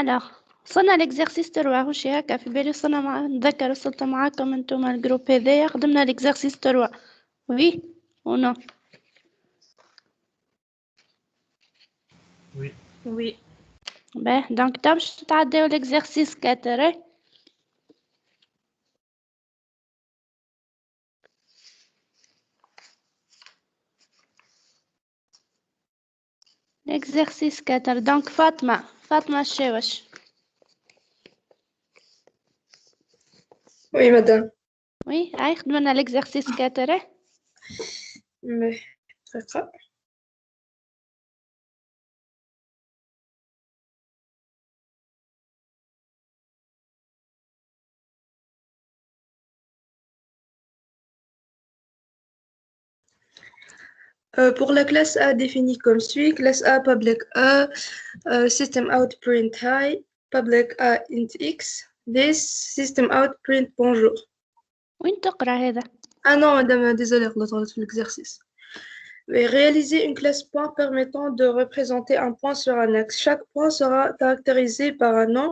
Alors, وصلنا l'exercice 3 وشي هكا في بالي نتذكر وصلت معاكم انتم الجروب هذايا خدمنا l'exercice 3 وي ونو Oui. Oui. باه دونك تا باش تتعداو l'exercice 4 l'exercice 4 دونك فاطمة الشاوش Oui, madame. وي هاي خدمنا l'exercice 4 Mais, d'accord. Pour la classe A définie comme suit, classe A public A, system out print hi, public A int x, this system out print bonjour. وين تقرا هذا Ah non, madame, désolée, غلطت في l'exercice. Mais réaliser une classe point permettant de représenter un point sur un axe. Chaque point sera caractérisé par un nom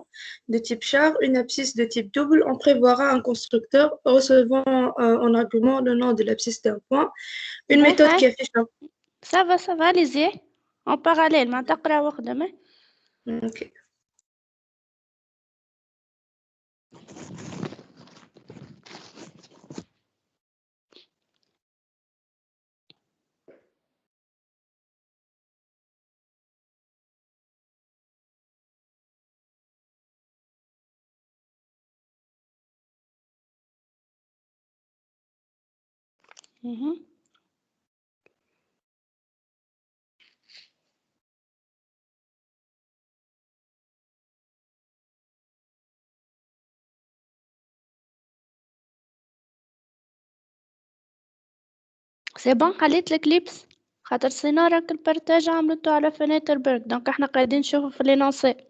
de type char, une abscisse de type double. On prévoira un constructeur recevant en argument le nom de l'abscisse d'un point. Une méthode qui affiche un... Ça va, allez-y. En parallèle, ما تقرا وخدم. Ok. سي بون خليت الكليبس خاطر سينو راك البارتاج عملته على فناتر برك دونك احنا قاعدين نشوفوا في لينونسي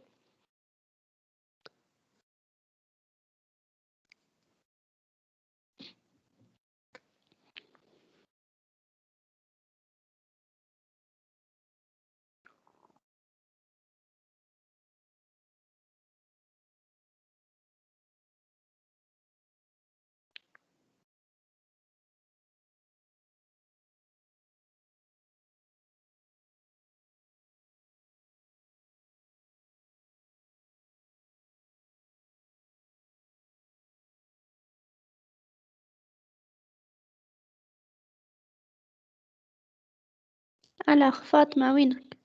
alors فاطمة وينك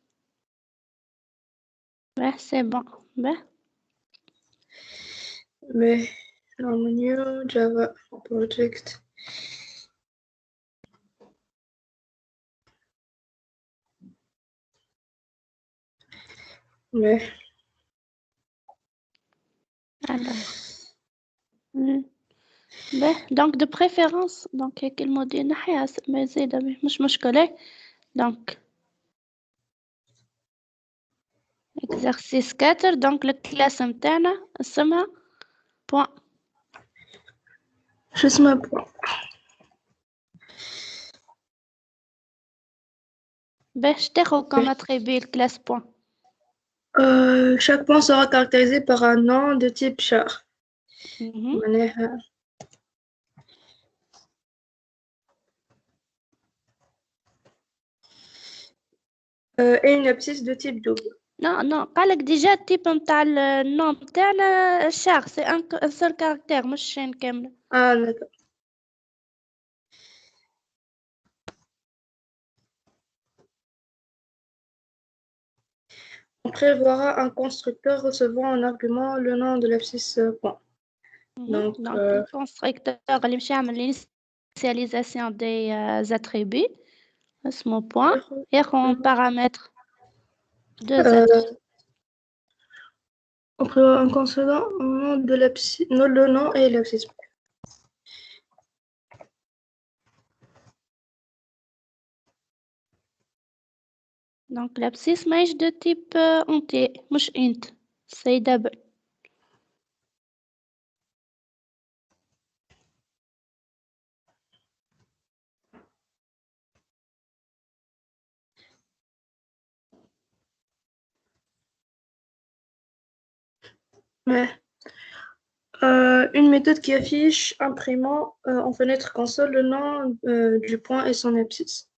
باه سي بون باه Mais new Java project. Mais alors باه دونك دو بريفيرونس دونك هيك الموديل نحيها ما زايدة مش مشكلة دونك exercice 4 دونك الكلاس متاعنا اسمها بوان شو اسمه point. باش تاخد comme attribut الكلاس بوان Chaque point sera caractérisé par un nom de type char. معناها et une abscisse de type double. نو قالك ديجا التيب نتاع النوم تاعنا شاغ سي ان سول كاركتير مش شين كاملة Ah, d'accord. On prévoira un constructeur recevant en argument le nom de l'abscisse point. Donc, le constructeur اللي مش يعمل l'initialisation des attributs اسمه point ياخد en paramètre deux attributs on prévoit un constructeur au nom de l'abscisse, le nom et l'abscisse. donc l'abscisse ماهيش de type entier مش int c'est double Mais une méthode qui affiche imprimant en fenêtre console le nom du point et son abscisse.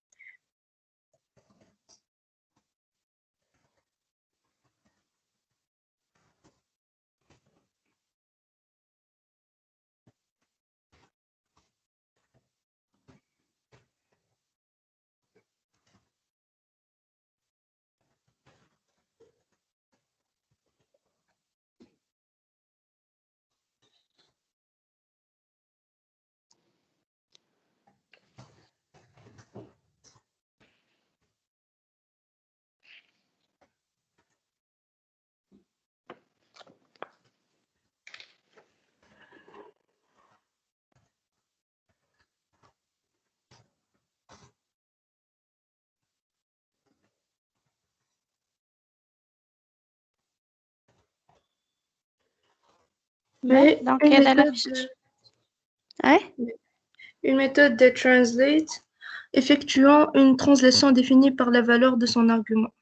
Mais Donc, une elle a méthode, l'affichage. Ouais. une méthode de translate effectuant une translation définie par la valeur de son argument.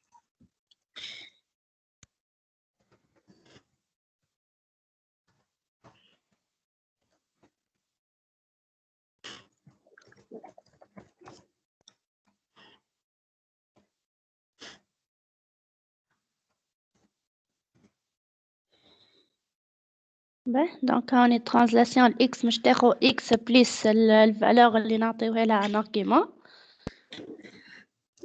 Donc, on est translation x مش تاخد x plus الvaleur اللي نعطيوها لها en argument.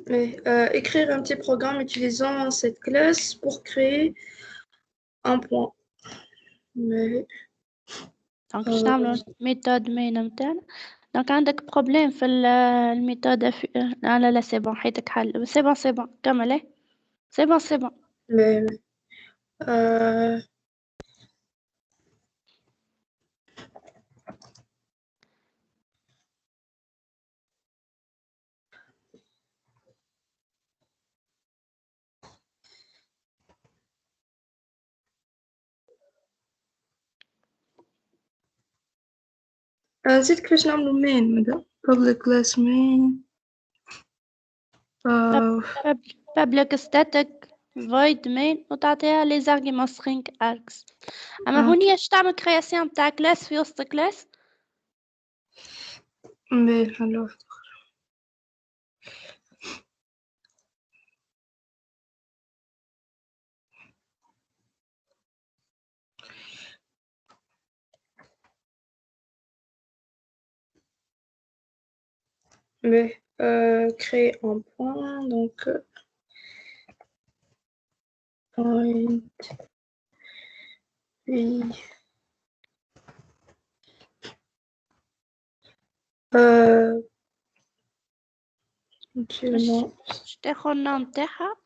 Mais écrire un petit programme utilisant cette classe pour créer un point. Mais, Donc, باش نعملو méthode main نتاعنا. Donc, عندك problème في الميثود لا لا لا سي بون حياتك حل سي بون كمل ايه سي بون mais euh, نسيت كيفاش نعملو main ماذا public class main public static void main وتعطيها les arguments string args. اما هوني اش تعمل création بتاع class في وسط class. mais alors mais créer un point donc point puis actuellement باش تاخد النوم تاعها.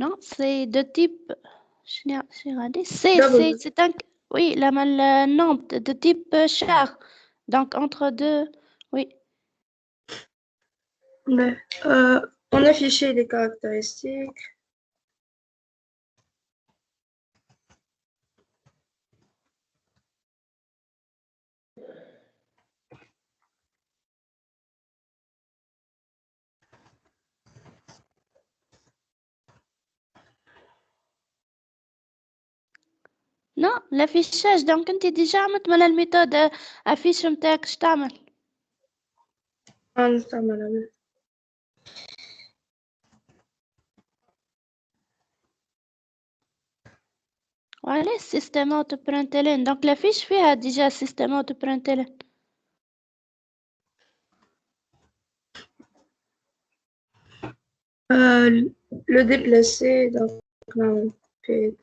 Non, c'est de type. J'ai regardé. double C'est un. Oui, le nom de type char. Donc, entre deux. Oui. mais on affichait les caractéristiques. Non, l'affichage. Donc, انت déjà عملت من الميثود affiche متاعك اش تعمل. نستعمل Voilà, système auto println. Donc, l'affiche فيها déjà système auto println. le déplacer donc là on fait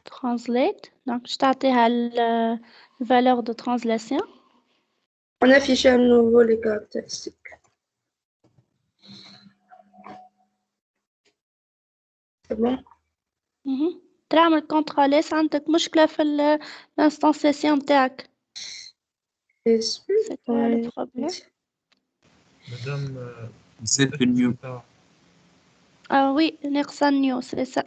Translate. Donc, je تعطيها la valeur de translation. on affiche à nouveau les caractéristiques. C'est bon? تعمل كنترول اس عندك مشكلة في الانستانسياسيون متاعك. C'est quoi le problème? Madame, C'est le new. Ah oui, ناقصة new, c'est ça.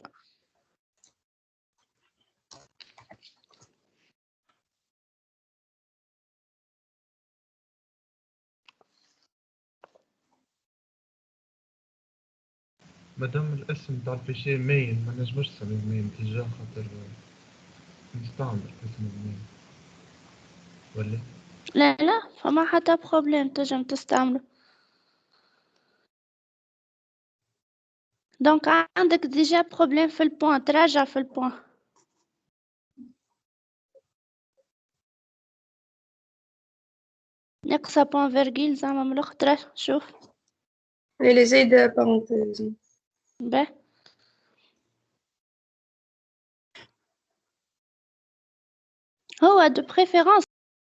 مادام الاسم تاع الفيشي مين ما نجمش نسميه مين ديجا خاطر نستعمل اسم المين ولا لا فما حتى بروبليم تنجم تستعمله. دونك عندك ديجا بروبليم في البوان، تراجع في البوان. نقصة بوان فيرجيل زعما من الأخرى شوف. اللي زايد بارونتيز. به هو دو بريفيرونس.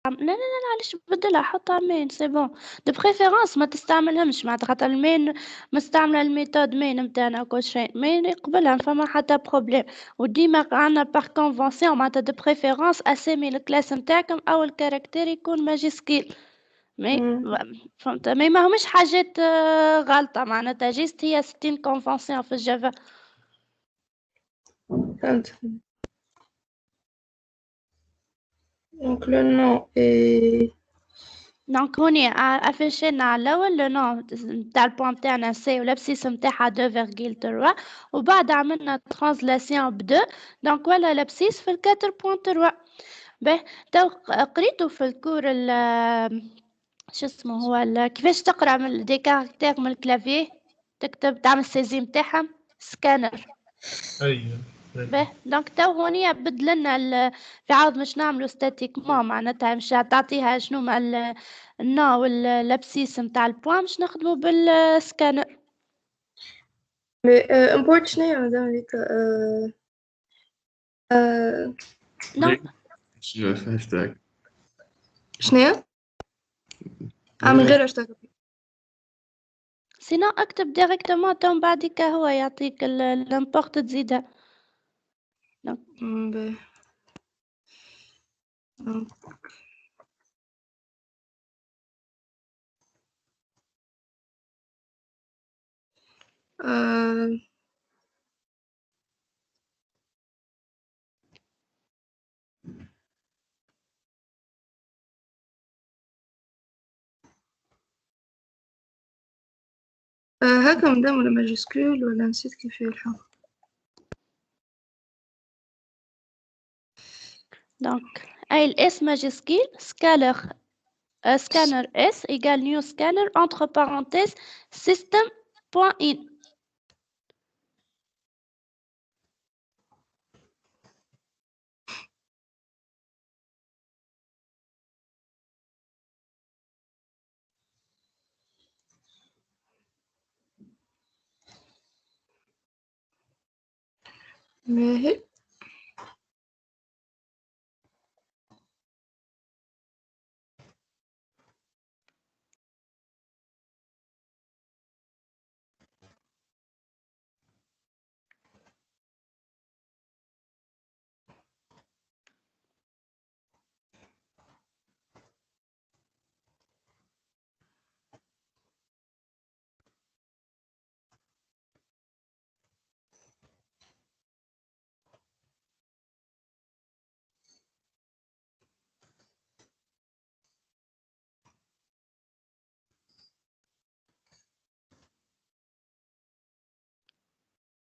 لا علاش بدلها حطها مين سي بون. دو بريفيرونس ما تستعملهمش معناتها خاطر المين مستعمله الميثود مين نتاعنا وكل شيء مين يقبلها فما حتى بروبليم. وديما عندنا باغ كونفونسيون معناتها دو بريفيرونس اسامي الكلاس نتاعكم او الكاركتير يكون ماجيسكيل. مي فهمت مي ماهمش حاجات غلطة معناتها جيست هي 60 كونفونسيون في الجافا. فهمت. Donc le nom est دونك هوني افيشينا على الاول لو نون نتاع البوان تاعنا سي والابسيس نتاعها 2.3 وبعد عملنا ترانسلاسيون ب 2 دونك ولا الابسيس في 4.3. باهي تو قريتو في الكور شو اسمه هو كيفاش تقرا من دي كاركتير من الكلافي تكتب تعمل سيزي نتاعهم سكانر. ايوه باهي دونك تو هوني بدلنا في عوض مش نعملو ستاتيكمون معناتها مش تعطيها شنو مع النوع والابسيس نتاع البوان مش نخدمو بالسكانر. mais import شنو هي مدام هذيك نو هاشتاج شنو هي؟ من غير هاشتاج. سينو اكتب ديريكتومون تو من بعديك هو يعطيك الامبورت تزيدها. باهي. هكا مدام ولا ماجيسكول ولا نسيت كيف هي الحق. دونك اي الاس ماجيسكيل سكالر سكانر اس ايجال نيو سكانر entre parenthèses system point in. باهي.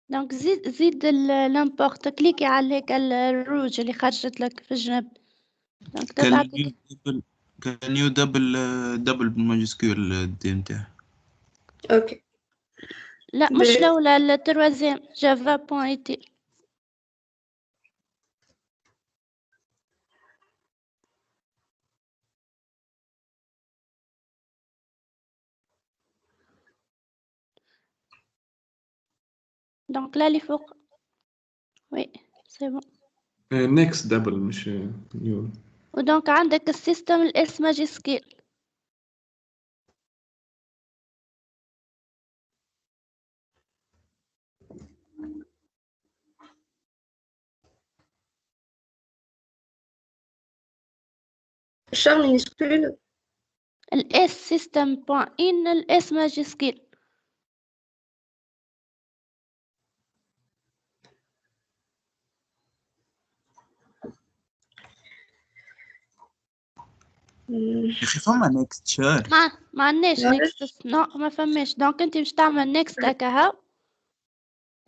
دونك زيد الامبورت كليكي على هيك الروج اللي خرجت لك في الجنب. دونك تبعتك كان يو دبل بالماجيسكول دي نتاعها. اوكي. لا مش الاولى التروازيام جافا بوان اي تي. دونك لا اللي فوق وي سي بون. نيكست دبل مش نيو. ودونك عندك السيستم الاس ماجيسكيل. الشغل مينيسكول. الاس سيستم بوان ان الاس ماجيسكيل. يا اخي فما نيكست شهر ما عندناش نيكست. نو ما فماش. دونك انت باش تعمل نيكست هكا هاو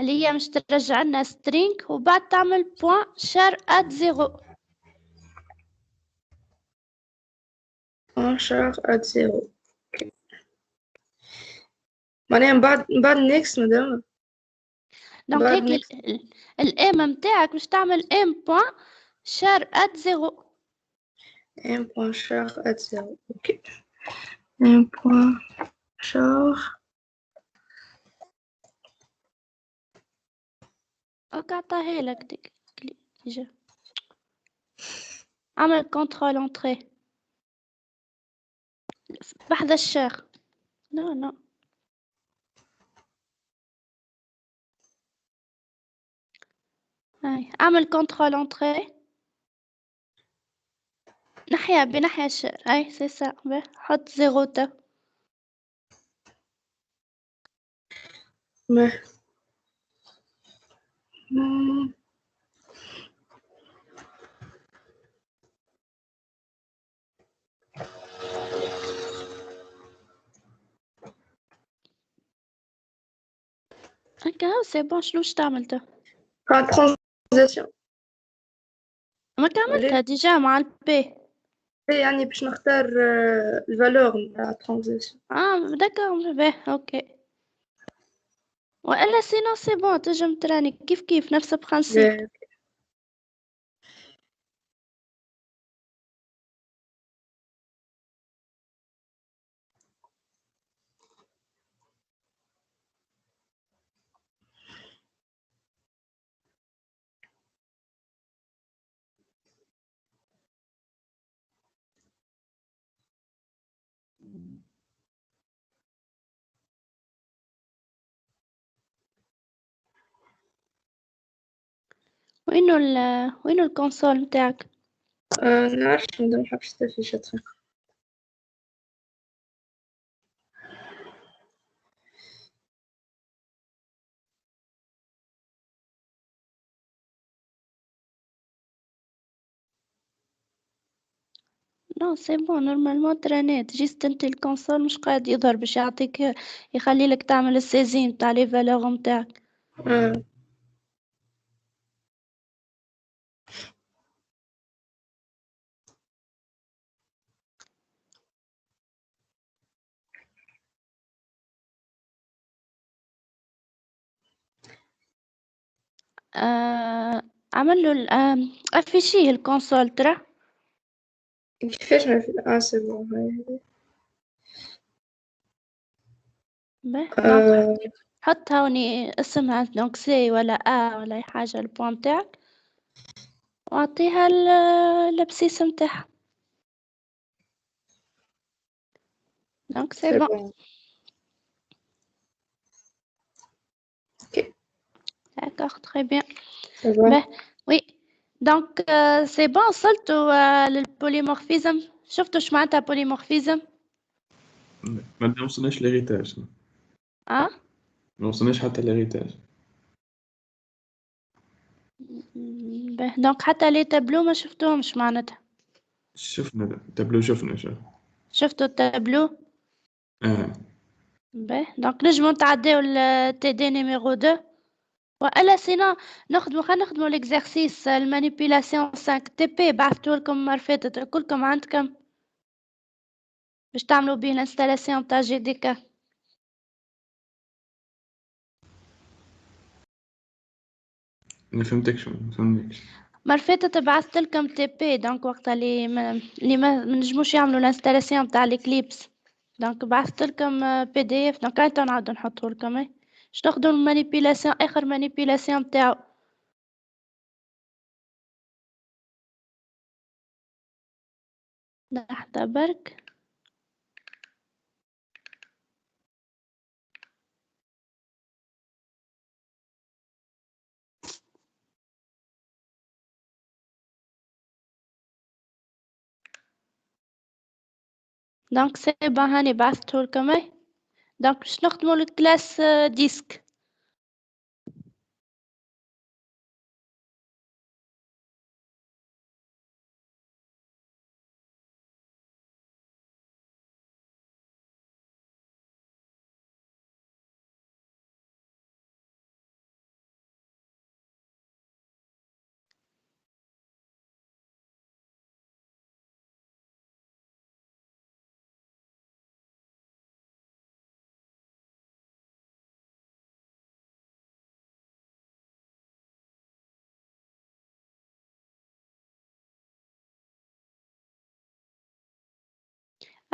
اللي هي مش ترجع لنا string وبعد تعمل point char at 0. point char at 0. معناها من بعد next مدام. دونك بعد هيك الام متاعك باش تعمل m point char at 0. m point char at 0. اوكي. m point char. عطاها لك ديك ديجا. عمل كونترول انتري بحذا الشيخ. لا هاي اعمل كونترول انتري بناحية الشير. هاي سي سا. حط 0 تا. ما هكا سي بون. شنو باش تعمل تا؟ transition. ما عملتها ديجا مع البي. يعني باش نختار الفالور نتاع transition. داكور باهي اوكي. والا سينو سي بون تنجم تراني كيف نفس البرانسيب. وينو الكونسول نتاعك؟ نعرفش مادام محبش تافيش أتخي. نو سي بون نورمالمون ترانيت جيست انت الكونسول مش قاعد يظهر باش يعطيك يخلي لك تعمل السيزين تاع لي فالور نتاعك. عمل له افيشيه الكونسول ترى. كيفاش ما في سي بون هاي. دونك حط هوني اسمها دونك سي ولا ولا اي حاجة البوان تاعك واعطيها البسيس نتاعها. دونك سي بون. اوكي داكوغ تري بيان. سي بون. وي دونك سي بون. وصلتوا للبوليمورفيزم. شفتوا اش معناتها بوليمورفيزم؟ ما وصلناش ليريتاج. ما وصلناش حتى ليريتاج. دونك حتى لي تابلو ما شفتوهمش معناتها. شفنا التابلو. شفتوا التابلو؟ باهي دونك نجمو نتعداو التي دي نيميرو 2 والا سينا خلينا نخدمو ليكزارسيس المانيبيلاسيون 5 تي بي بعثتولكم المرة فاتت كلكم عندكم باش تعملوا بيه الانستالاسيون تاع جي دي كا. ما فهمتكش. المرة فاتت بعثتلكم تي بي دونك وقتها اللي ما نجموش يعملوا الانستالاسيون تاع الإكليبس دونك بعثتلكم بي دي اف. دونك هاي نعاودو نحطهولكم باش تاخدو المانيبيلاسيون اخر مانيبيلاسيون تاعو. لحظة برك. دونك سي بون هاني بعثتهولكم دونك باش نخدمو الكلاس ديسك.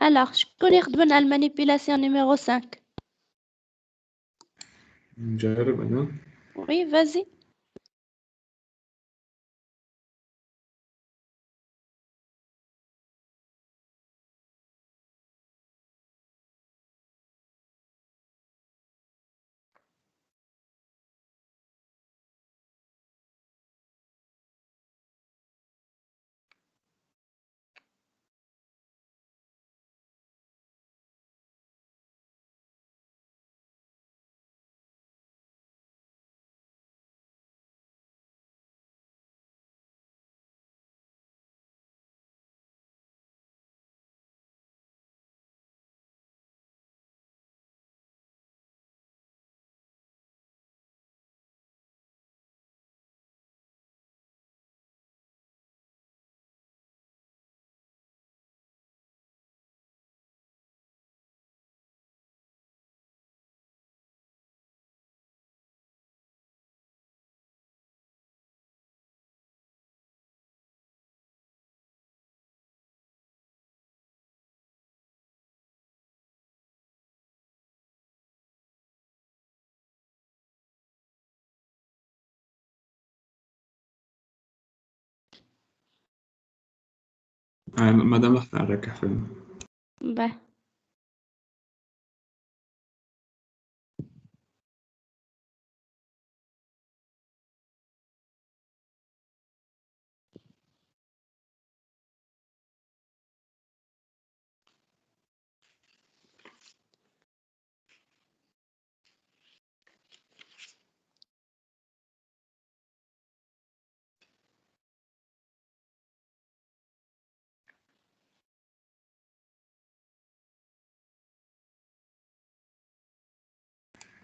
Alors, شكون يخدم لنا المانيبيلاسيون numéro 5 نجرب أنا. Oui, vas-y. مادام لحظة نركح فيلم. Bah.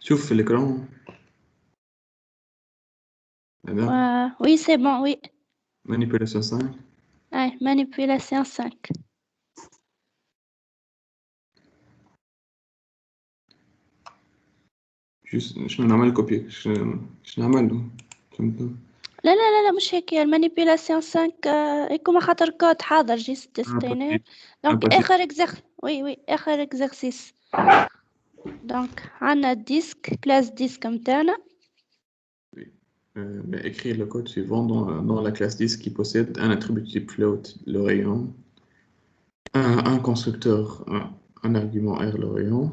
شوف في الإكران. هذا Oui, c'est bon, oui. manipulation 5. Ouais, manipulation 5. شنو نعمل كوبي شنو نعمل فهمت. لا لا لا لا مش هيك المانيبيلاسيون 5 يكون خاطر كود حاضر جيست تستينير دونك وي وي اخر اكزرسيس دونك عندنا الديسك كلاس ديسك متاعنا écrire le code suivant dans la classe disque qui possède un attribut type float, le rayon, un constructeur, un argument R, le rayon,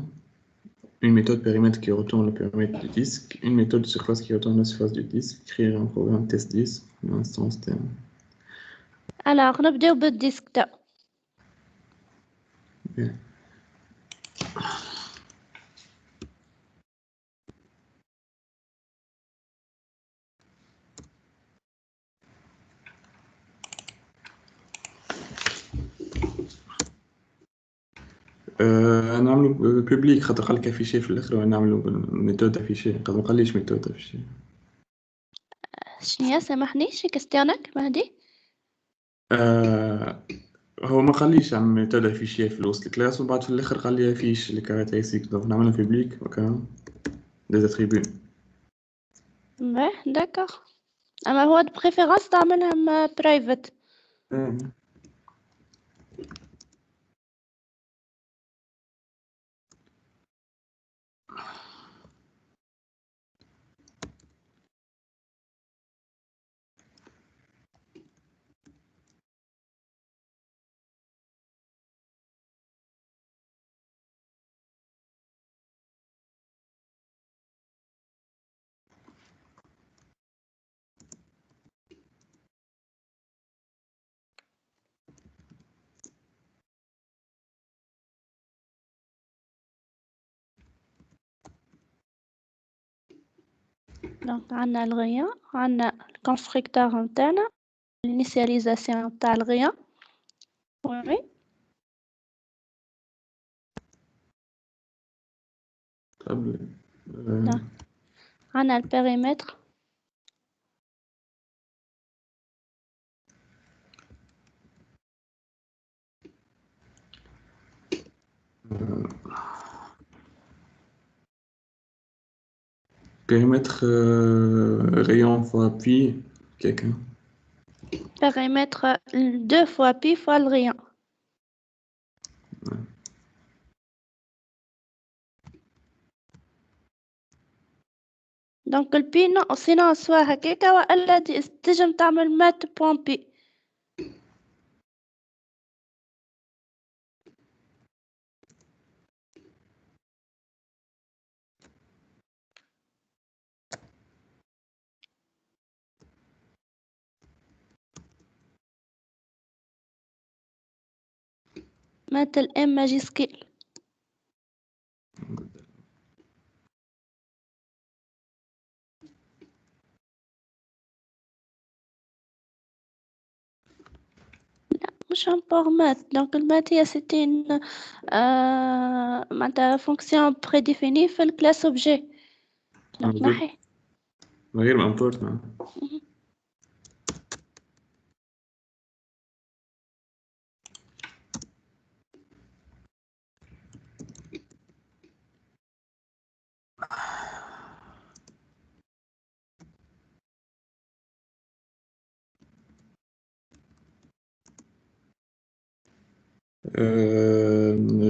une méthode périmètre qui retourne le périmètre du disque, une méthode de surface qui retourne la surface du disque, écrire un programme test disque, une instance terme. alors نبداو بالديسك تاع Bien. نعملو بوبليك خاطر قالك افيشي في الاخر ونعملو ميثود افيشي خاطر ما قاليش ميثود افيشي. شنيا سامحني شي كاستيانك مهدي هو ما قاليش عن ميثود افيشي في الوسط الكلاس وبعد في الاخر قال لي افيش لي كاركتيرستيك دونك نعملها بوبليك اوكي دي اتريبيو. داكوغ اما هو د بريفيرونس تعملهم برايفت دونك عندنا الغيان عندنا الكونستركتور نتاعنا الانيسياليزاسيون نتاع الغيان وي عندنا البيريمتر périmètre rayon fois pi quelqu'un. périmètre 2 fois pi fois le rayon دونك البي سينو سوا هكاكا والا تنجم تعمل مات بوان بي. مات الام ماجيسكيل. مش un format. Donc المات هي ستين معناتها fonction prédéfinie في الكلاس objet. Donc نحي. من غير ما import نعم.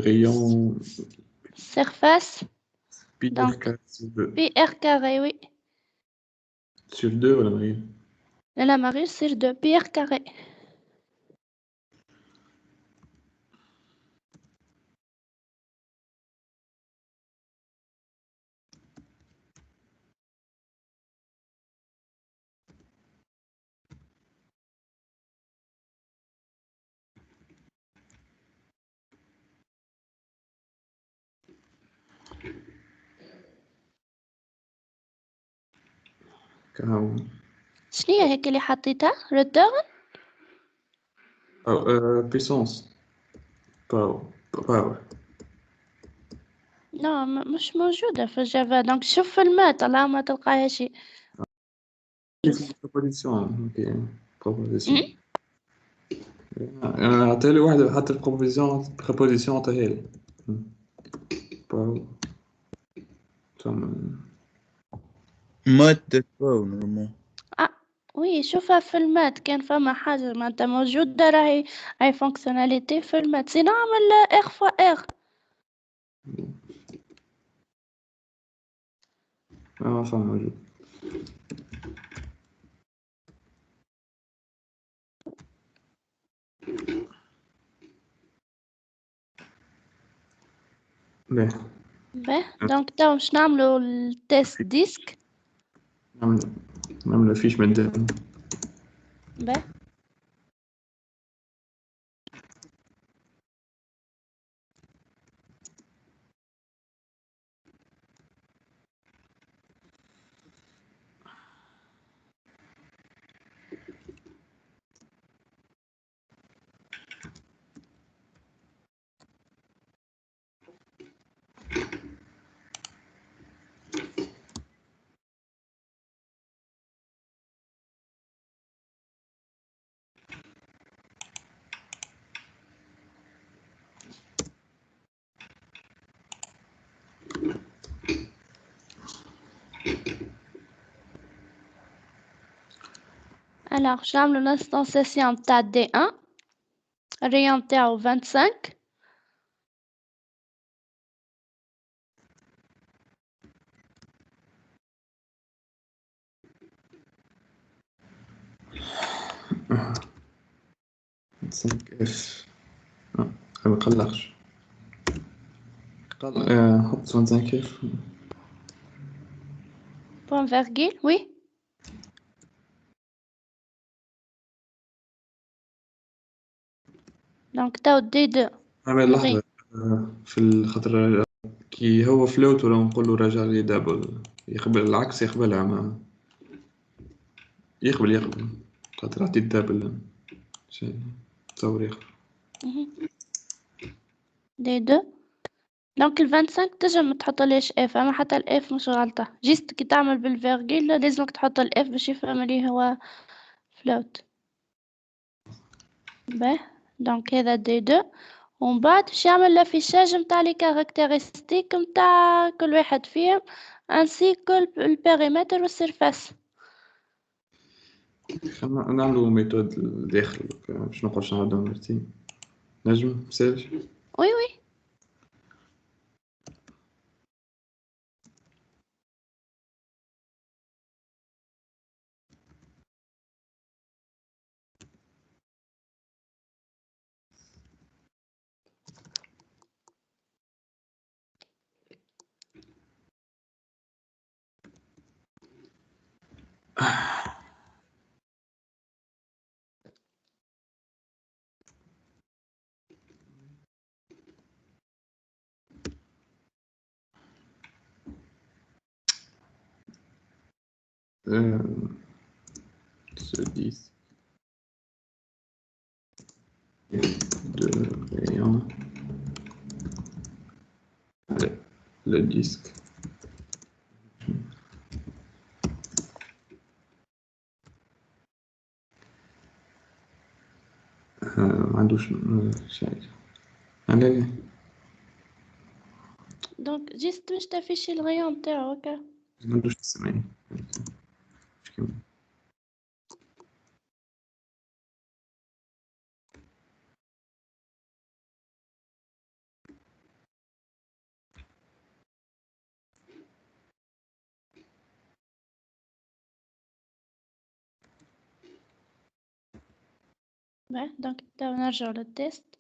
Rayon Surface. pi Donc, r carré sur 2. Pi r carré, oui. Sur 2 ولا Marie? La Marie sur 2 pi r carré. كهو. شنو هي هيك اللي حطيتها؟ رداغن؟ أو puissance. power. لا مش موجودة في الجافا. دونك شوف في المات طلع ما تلقاها شيء. proposition. Ok. proposition. عطيلي واحدة حتى البروبوزيسيون تاعي. power. مادة باو نورمال. وي شوفها في المات كان فما حاجة معناتها موجودة راهي هاي فونكسيوناليتي في المات. سينو اعمل اغ فوا اغ. فما موجود. باهي دونك تو باش نعملو التيست ديسك. نعمل فيش مادة. باهي alors باش نعملو l'instanciation تاع D1 الريون تاعو 25. اف ما نقلقش. حط 25 كيف. point virgule oui. دونك تو D2 عمل لحظة في الخطر كي هو فلوت ولا نقول راجع لي دابل يقبل العكس يقبلها ما يقبل خاطر عطيت دابل شيء تصور يقبل D2 دونك ال 25 تنجم متحطليش اف اما حتى الاف مش غلطة. جيست كي تعمل بالفيرغيل لازمك تحط الاف باش يفهم اللي هو فلوت. باهي دونك هذا D2 ومن بعد باش يعمل لافيشاج نتاع لي كاركتيرستيك نتاع كل واحد فيهم انسي كل البيريمتر والسيرفاس. نعملو ميثود داخل باش نقولش نعاودو مرتين نجم مسالش. Oui, oui. Ce disque de rayon, le disque ما عندوش شيء. على دونك جيست باش تافيشي الغيون نتاعو هكا. ما عندوش تسمعي. دونك نرجعو للتيست.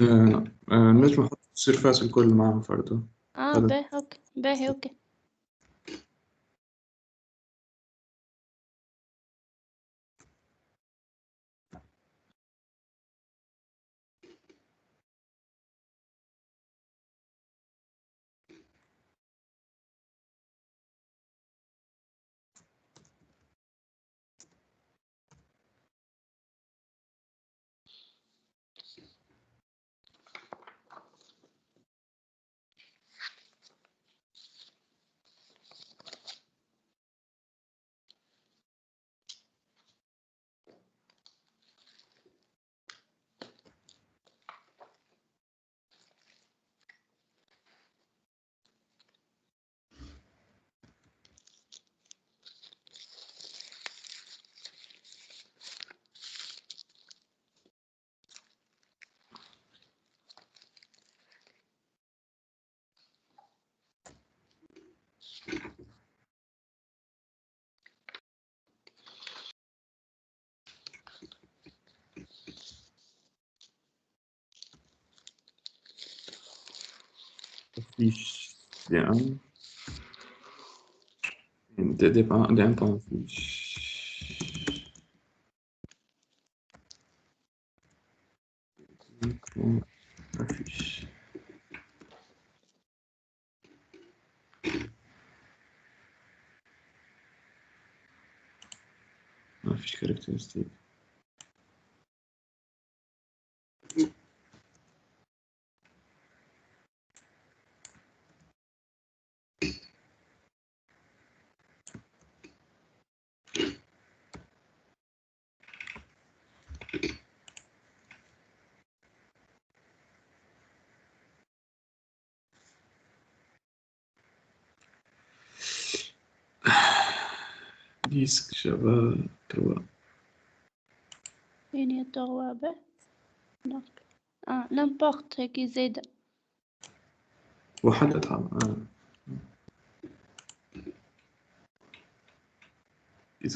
نجم نحط السيرفاس الكل معهم فرضا. باهي اوكي باهي اوكي. Fiche d'un temps fiche. Affiche. Affiche caractéristique. Disque Java 3. يعني التوابع. دونك n'importe هيك زايدة. وحددها.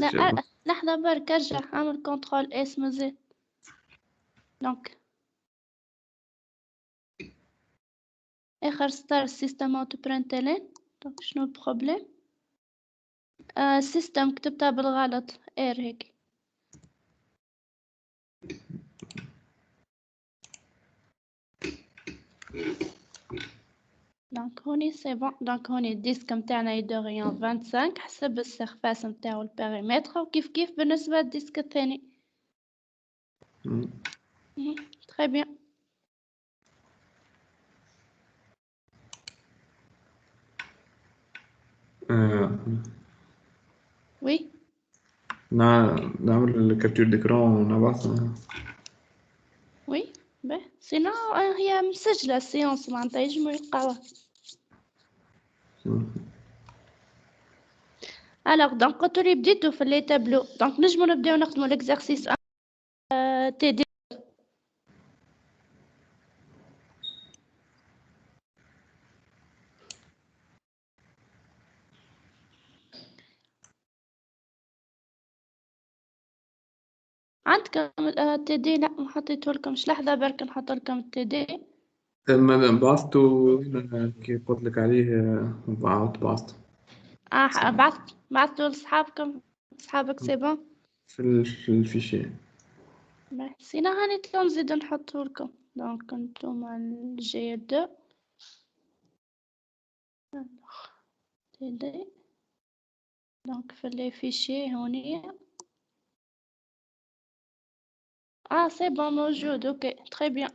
لا لحظة برك ارجع اعمل كنترول اس مازال. دونك اخر ستار سيستم اوتو برينتلين. دونك شنو البروبليم؟ سيستم كتبتها بالغلط اير هيك. دونك هوني سي بون. دونك هوني الديسك متاعنا يدوريون 25 حسب السيرفاس متاعو البيريمتر وكيف كيف بالنسبة للديسك الثاني. تري بيان. وي نعمل الكابتور ديكرون ونبعثها. وي باهي سينو هي مسجلة السيونس معناتها يجمو يلقاوها. الوغ دونك قلتولي بديتو في لي تابلو. دونك نجمو نبداو نخدمو ليكزارسيس تي دي. عندكم التي دي؟ لا ما حطيته لكمش، لحظة برك نحط لكم التي دي. ما بعثته كي قلت لك عليه بعثته بعثته لصحابكم، صحابك سي بون. في الفيشيه. سينا هاني تلون نزيد نحطه لكم. دونك انتوما الجي 2 تي دي، دونك في لي فيشي هوني. سي بون موجود. اوكي تري بيان.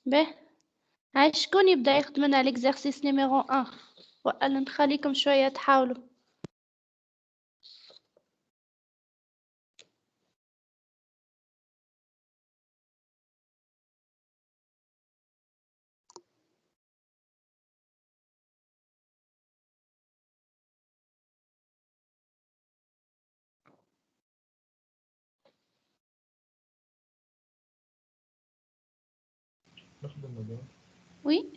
باهي، هاي شكون يبدا يخدم لنا ليكزارسيس نيميرو 1 ولا نخليكم شويه تحاولوا؟ نخدم هذا. وي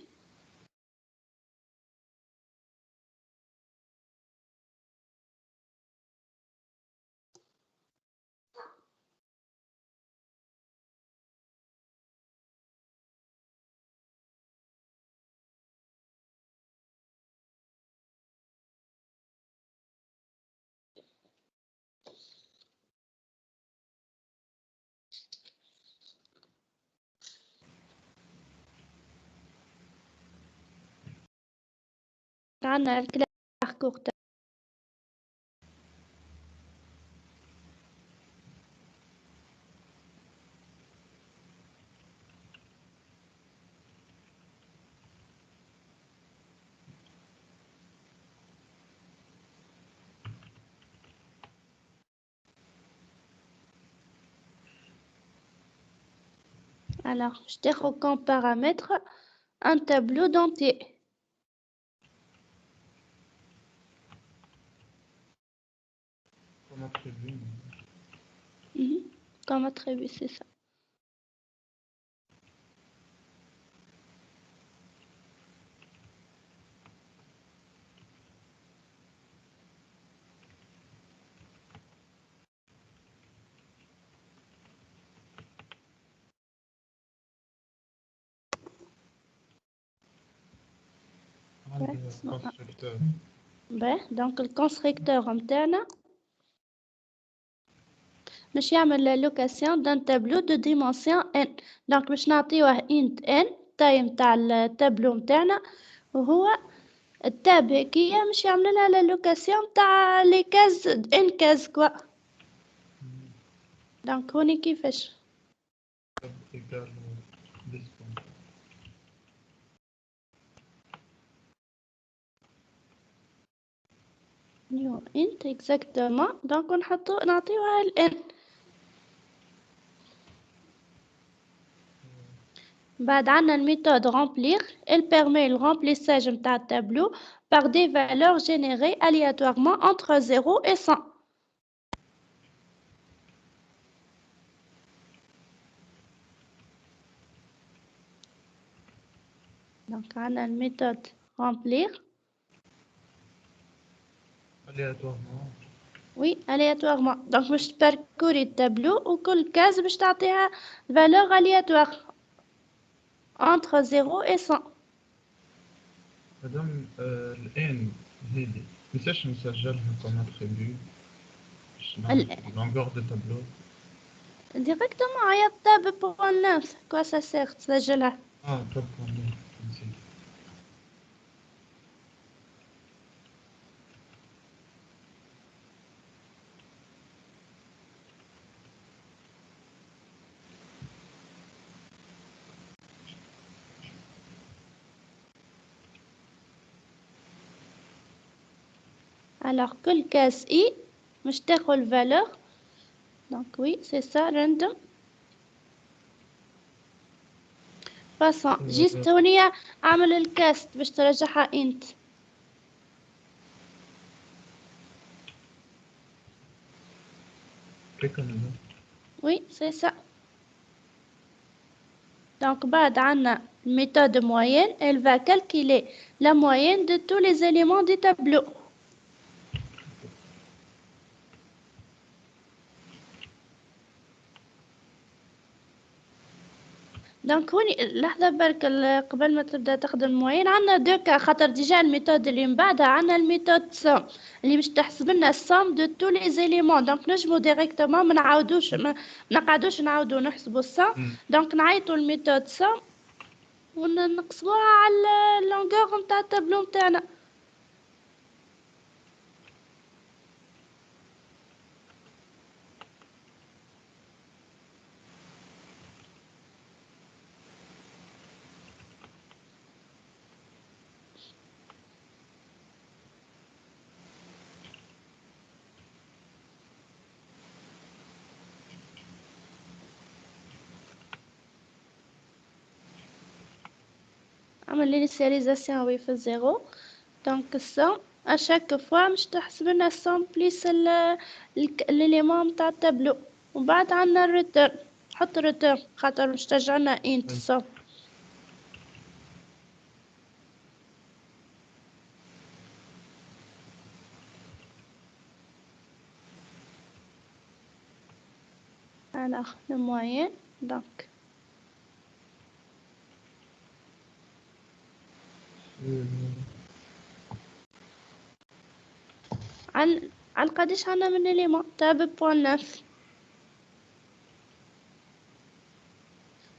عندنا الكلاس باركور. Alors, je te comme paramètre un tableau d'entier. Comme attribut. Comme attribut, c'est ça. Constructeur. Donc le constructeur متاعنا باش يعمل la location d'un tableau de dimension n. donc باش نعطيوه int n تايم تاع التابلو متاعنا، وهو التاب هكية باش يعمل لها la location تاع لي كاز n كاز كوا. donc هوني كيفاش Égal discount. new int exactement. donc نعطيوها ال n. بعد عنا الميثode remplir. elle permet le remplissage نتاع التابلو par des valeurs générées aléatoirement entre 0 et 100. donc عنا الميثode remplir. Aléatoirement. oui aléatoirement. donc باش تباركوري التابلو وكل كاز باش تعطيها valeur aléatoire entre 0 et 100. مادام الان هذه ميساش نسجلها كوم اتريبيو longueur de tableau. directement هي التاب بوان 9 quoi ça sert تسجلها. طب نسيت. alors كل case i مش تاخذ valeur. donc oui c'est ça random. façon juste هونية اعمل الكاست باش ترجعها int. oui c'est ça. donc بعد عنا méthode moyenne. elle va calculer la moyenne de tous les éléments du tableau. دونك هوني لحظة برك قبل ما تبدا تاخد الموين عندنا دوكا خاطر ديجا الميثود اللي من بعدها عندنا الميثود سوم اللي باش تحسب لنا السوم دو تو لي زيليمون دونك نجمو ديريكتومون ما نعاودوش ما نقعدوش نعاودو نحسبوا السوم دونك نعيطوا الميثود سوم ونقسموها على اللونغور نتاع التابلو نتاعنا. عمل l'initialisation oui في الزيرو دونك السوم à chaque fois باش تحسب لنا السوم بليس الاليمون نتاع التابلو ومن بعد عندنا الريتيرن نحط الريتيرن خاطر باش ترجع لنا انت السوم. alors le moyen donc على قديش عنا من اليمون تاب بوان نف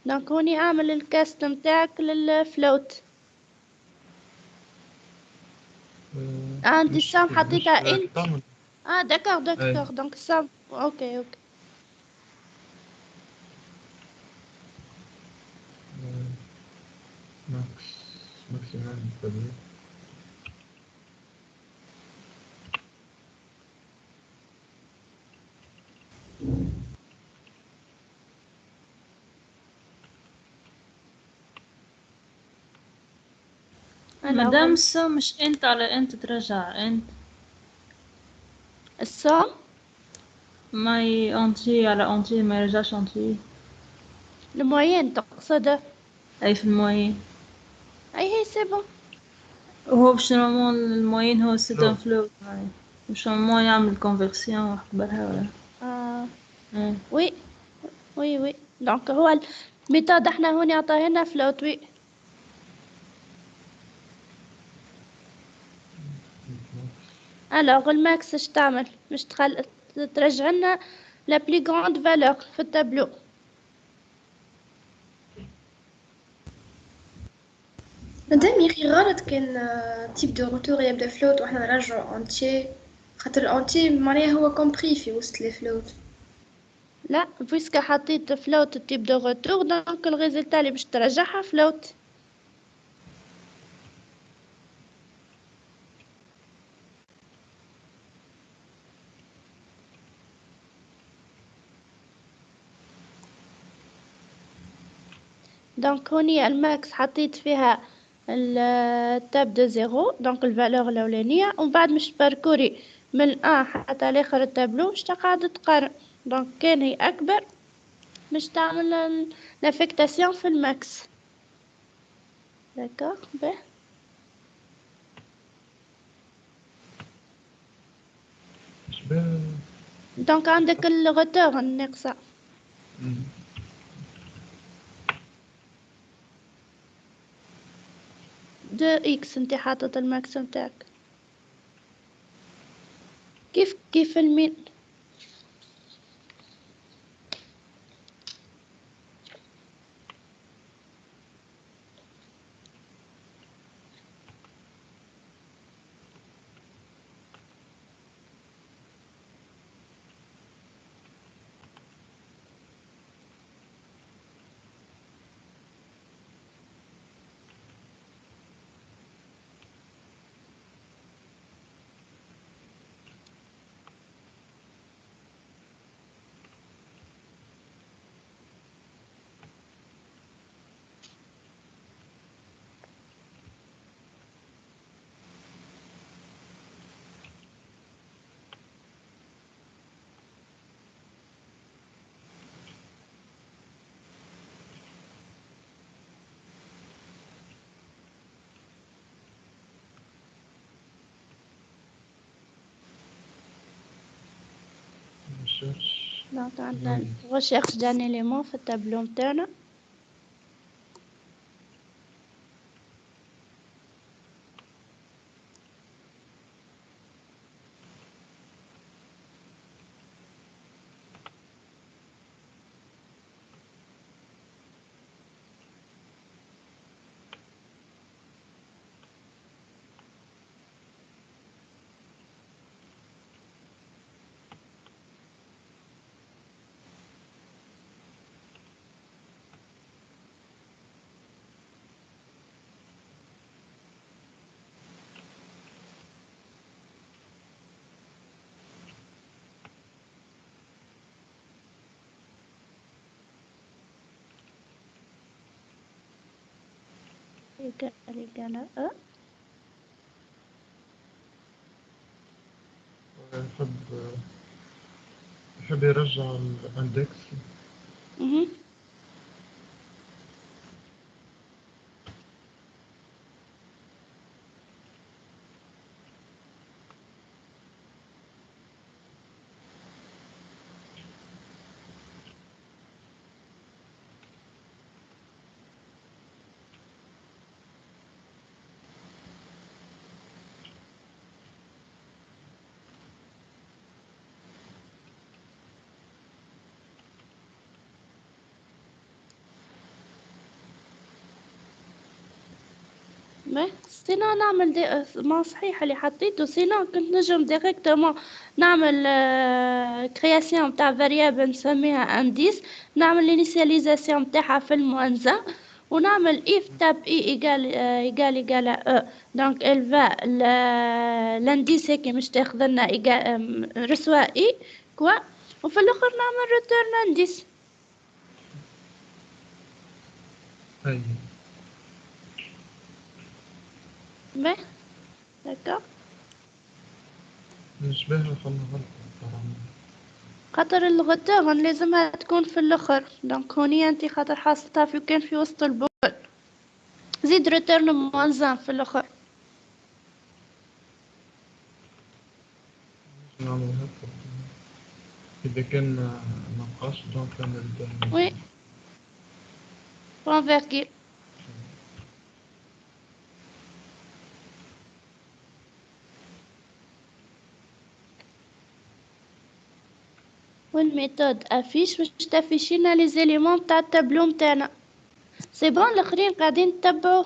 دونك هوني اعمل الكاست نتاعك للفلوت عندي السام حطيتها انت داكور دونك السام اوكي ماكسيمال التابلو مادام السوم مش انت على انت ترجع انت السام ما انتي على انتي ما يرجعش انتي الموين تقصده اي في الموين اي هي سي بون هو باش نورمال الموين هو سيتون فلوت هاي باش نورمال يعمل كونفرسيون وحبرها ولا وي دونك هو الميثود احنا هوني عطاهنا فلوت وي alors الماكس اش تعمل باش ترجع لنا لا بلي غراند فالور في التابلو مادام يا اخي غلط كان تيب دو روتور يبدا فلوت واحنا نرجعو انتي خاطر الانتي معناها هو كومبري في وسط لي فلوت. لا بويسكا حطيت فلوت تيب دو روتور دونك الريزلتا اللي باش ترجعها فلوت. دونك هوني الماكس حطيت فيها التاب دو زيرو دونك الفالور الاولانيه ومن بعد مش باركوري من ان حتى لاخر التابلو باش تقعد تقارن دونك كان هي اكبر باش تعمل لافيكتاسيون في الماكس. داكوغ باهي دونك عندك الغوتور الناقصه 2x انت حاطط الماكس نتاعك كيف المين دونك عندنا recherche d'un élément في التابلو نتاعنا إيجال أ. يحب يرجع الاندكس. سينو نعمل ما صحيح اللي حطيته، سينو كنت نجم ديريكتومون نعمل كرياسيون متاع فاريابل نسميها انديس، نعمل الانيسياليزاسيون متاعها في الموانزة، ونعمل if tab i égale à e. Donc elle va l'indice هيك مش تاخذ لنا reçoit i quoi، وفي الاخر نعمل return indice. هاي d'accord. نشبهها فما غلطة طبعا. خاطر الغدة لازمها تكون في الاخر، دونك هوني انت خاطر حاصلتها كان في وسط البول، زيد ريتيرن موانزان في الاخر. نعمل هكا إذا كان نقاش دونك نعمل وي بون فيرغيل. والميثود افيش باش تافيشينا لي زيليمون تاع التابلو نتاعنا. سي بون الاخرين قاعدين تتبعوا.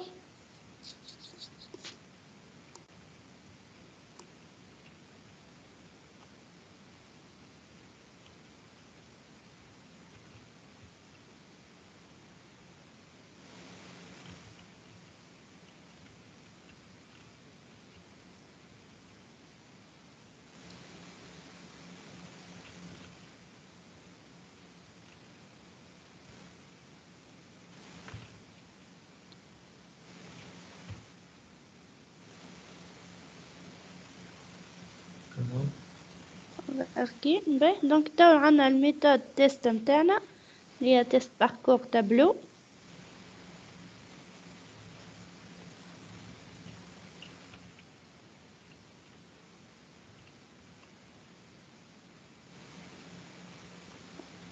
اوكي باهي. دونك تو عندنا الميثود تيست نتاعنا اللي هي تيست باركور تابلو.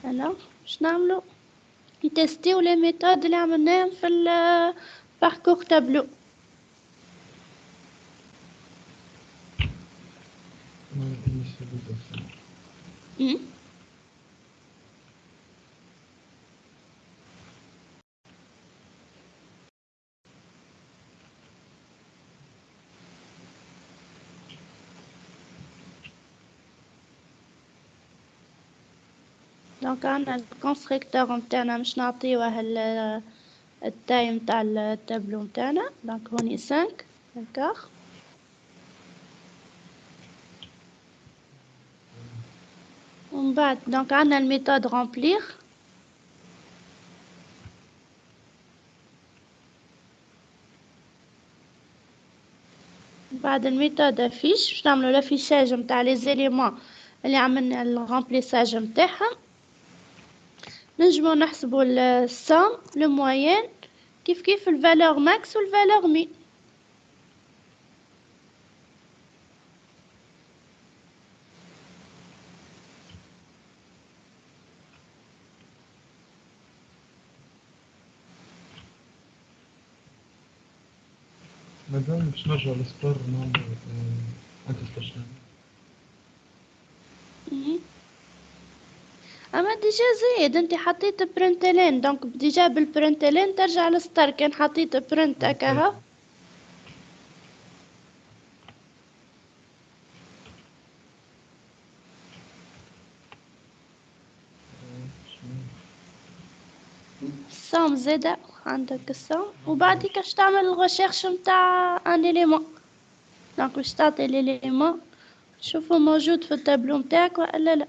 الوغ باش نعملو نتيستيو لي ميثود اللي عملناهم في الباركور تابلو. نعمل initialisation. دونك عندنا الكونستركتور نتاعنا مش نعطيوه التاي نتاع التابلو نتاعنا، دونك هوني 5 داكوغ. ومن بعد دونك عندنا الميثود رامبليغ. بعد الميثود افيش باش نعملو لافيشاج نتاع لي زيليمون اللي عملنا الرامبليساج نتاعهم. نجمو نحسبو السوم لو موين كيف الفالور ماكس والفالور مين. مادام باش نرجع للستار نعمل انت ستار. اما ديجا زايد انت حطيت برنتلين، دونك ديجا بالبرنتلين ترجع للستار. كان حطيت برنت هكاها السوم زادا عندك السوم، وبعد كاش تعمل الغوشيرش نتاع ان اليمون. دونك باش تعطي ليليمون تشوفو موجود في التابلو نتاعك ولا لا.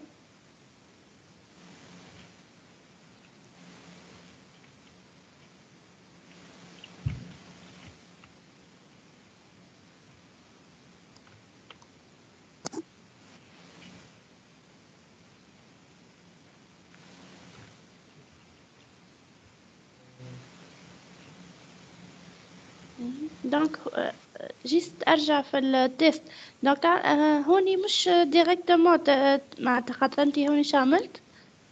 دونك جيست أرجع في التيست دونك هوني مش ديريكتومون معناتها خاطر انتي هوني شعملت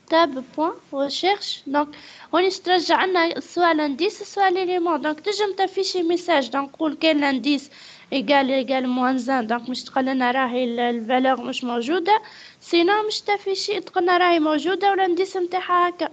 تاب بوان وشيرش دونك هوني ترجع لنا السؤال انديس السؤال ليليمون دونك تنجم تافيشي ميساج دونك نقول كان الانديس ايجال موان زان دونك مش تقول لنا راهي الفالور مش موجودة سينو مش تافيشي تقولنا راهي موجودة والانديس متاعها هكا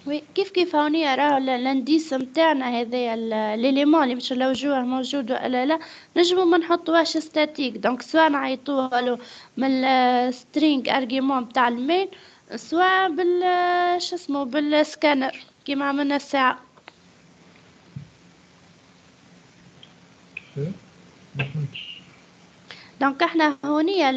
وي كيف هوني راه الانديس نتاعنا هذايا ليليمون اللي باش نلوجوه موجود ولا لا نجمو ما نحطوهاش ستاتيك دونك سواء نعيطوه له من السترينج ارغيومون تاع المين سواء شو اسمه بالسكانر كيما عملنا الساعة كيف؟ ما فهمتش. دونك احنا هونيا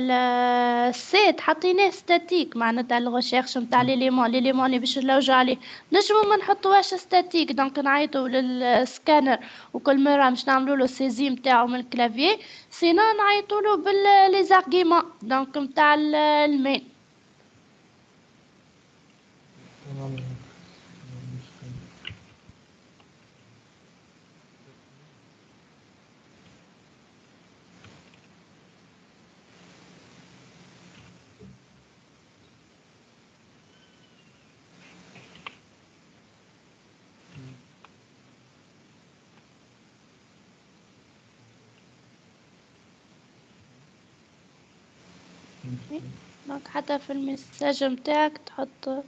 السيت حطيناه ستاتيك معناتها الغوشيرش نتاع ليليمون اللي باش نلوجو عليه نجمو ما نحطوهاش ستاتيك دونك نعيطو للسكانر وكل مرة باش نعملو له سيزي نتاعو من الكلافيي سينو نعيطو له لي زارغيومون دونك نتاع المين تمام. دونك حتى في المساج نتاعك تحط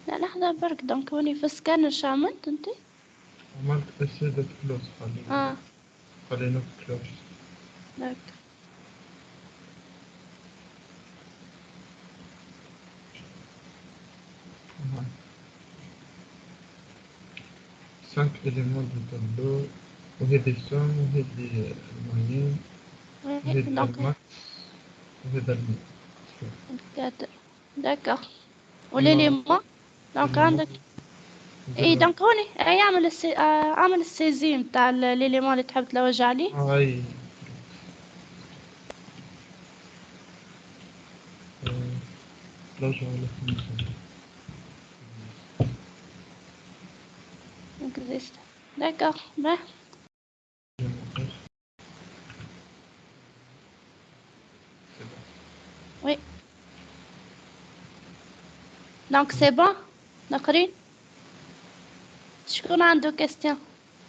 لا لحظة برك دونك هوني في السكانر شو عملت انتي؟ عملت أسئلة كلوز خلينا في كلوز. داك أها. 5 éléments du tableau وهذه السوم وهذه الموين وهذا دونك الماكس وهذا المين. الكادر داكوغ وليليمون دونك عندك اي دونك هوني يعمل عمل السيزي نتاع ليليمون اللي تحب تلوج عليه هاي لو جو على 5 existe داكوغ باه وي دونك سي بون نقرين شكون عنده كاستيون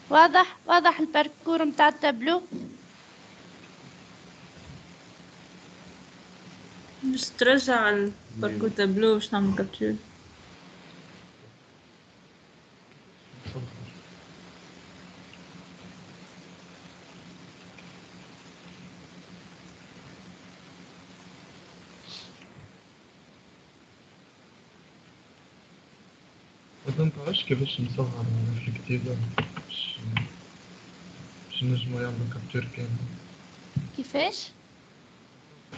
واضح الباركور نتاع التابلو باش ترجع الباركور تابلو باش نعمل كابتشر ما تنفعش كيفاش نصغر في الكتيبة باش باش نجمو يعملو كابتور كامل كيفاش؟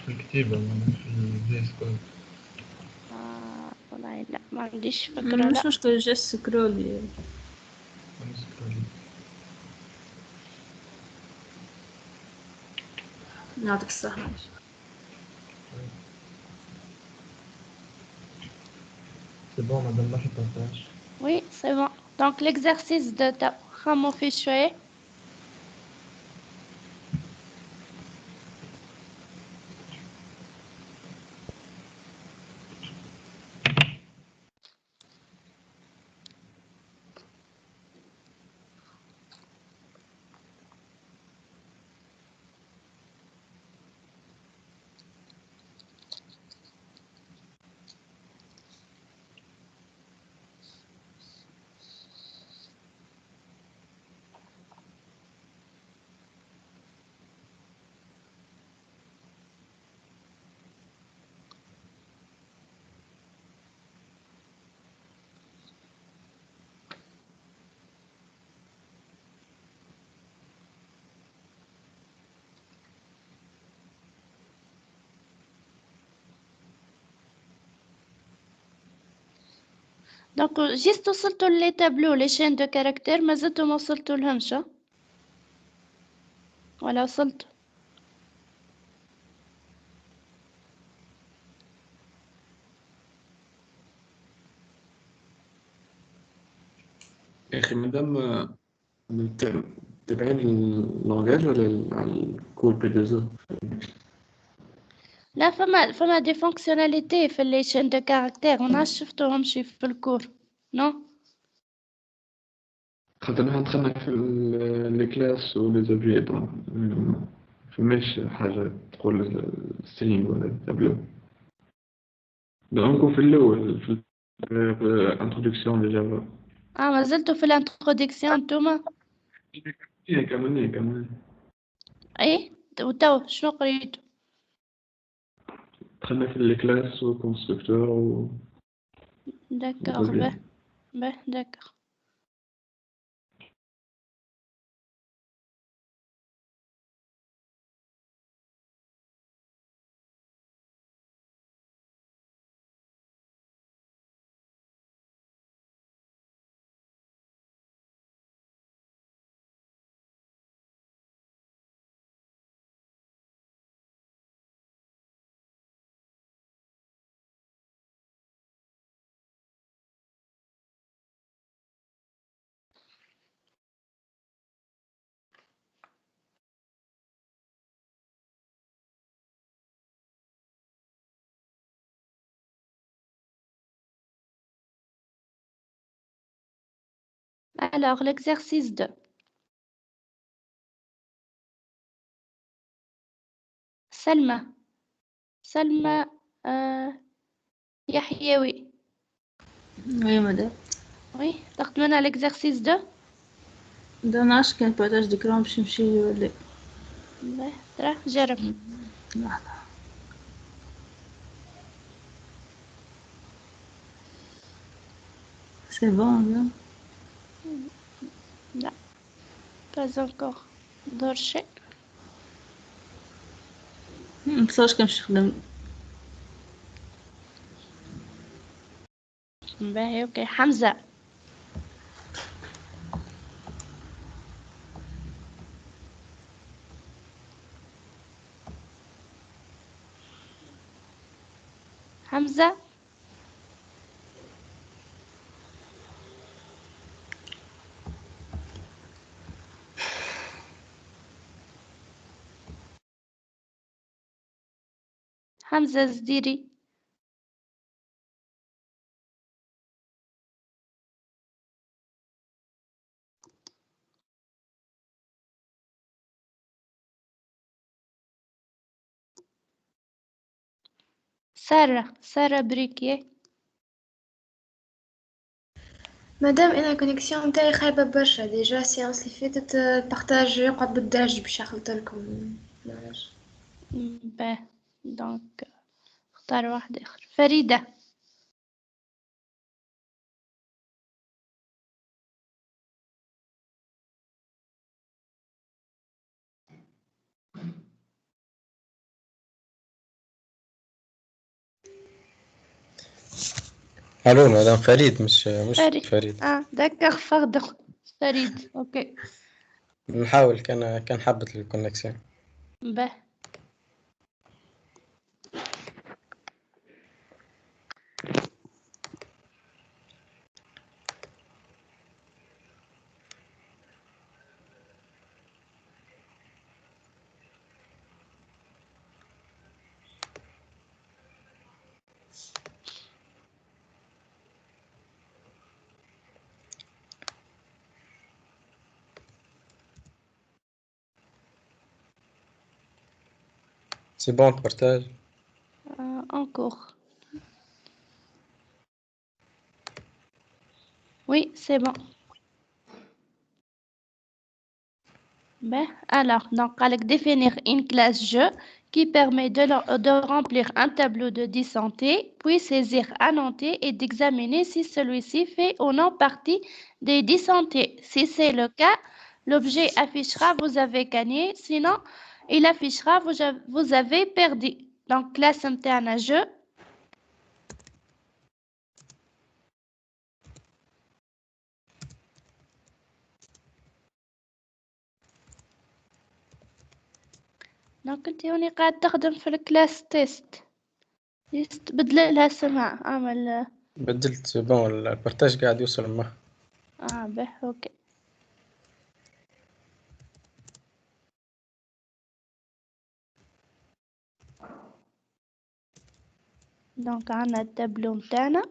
في الكتيبة معناها في الفي سكوب. والله لا ما عنديش فكرة. مش لا مشكلة جست سكرولي. نسكرولي. يعطيك الصحة. C'est bon, madame, là, je partage. Oui, c'est bon. Donc l'exercice de خمو فيه شوية. Donc جيست وصلتوا لي تابلو لي شين دو كاركتير ما زلتوا ما وصلتوا لهمش ولا وصلتوا؟ يا أخي مادام تبعين اللونجاج ولا على الكور بي 2 لا فما دي فونكسيوناليتي في لي شين دو كاركتير ما نعرفش شفتوهم شي في الكور نو. خاطر نحن دخلنا في لي كلاس و لي زوبجي دونك فماش حاجة تقول سترينغ ولا تابلو. دونك في الأول في الانترودكسيون دي جافا. ما زلتوا في الانتروديكسيون نتوما؟ كملنا اي وتو شنو قريتوا؟ دخلنا في لي كلاس و كونستركتور و داكوغ به داكوغ. Alors l'exercice 2. سلمى يحيوي. Oui, madame. Oui, ضغط منها l'exercice 2. ده نعرفش كان بارتاج d'écran باش نمشي ولا لا ترى جرب. لحظة. C'est bon, non? لا pas encore دور شيء. متصورش كنمشي نخدم. باهي اوكي. حمزة. حمزة. حمزة زديري. سارة بريكيه. مادام انا كونيكسيون نتاعي خايبه برشا ديجا السيونس اللي فاتت البارتاج يقعد بالدرج باش يخلطلكم. باه دونك اختار واحد اخر. فريدة. الو مدام فريد مش فريد. فريد. d'accord pardon فريد اوكي. نحاول كان حبت الكونكسيون. به سي بون بارتاج. encore. Oui, c'est bon. Ben, alors, donc, avec définir une classe jeu qui permet de remplir un tableau de 10 santé, puis saisir un entier et d'examiner si celui-ci fait ou non partie des 10 santé. Si c'est le cas, l'objet affichera vous avez gagné, sinon il affichera vous avez perdu. Donc, classe interne à jeu. دونك انت هوني قاعد تخدم في الكلاس تيست بدل لها سمع اعمل بدلت سي بون البارتاج قاعد يوصل معه. به اوكي. دونك عنا التابلو متاعنا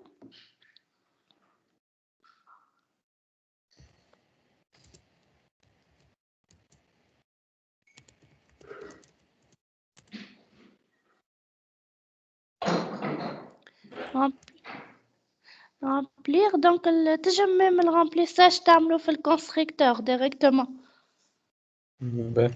remplir donc تجم même le remplissage تعملو في الكونستركتور directement. باهي.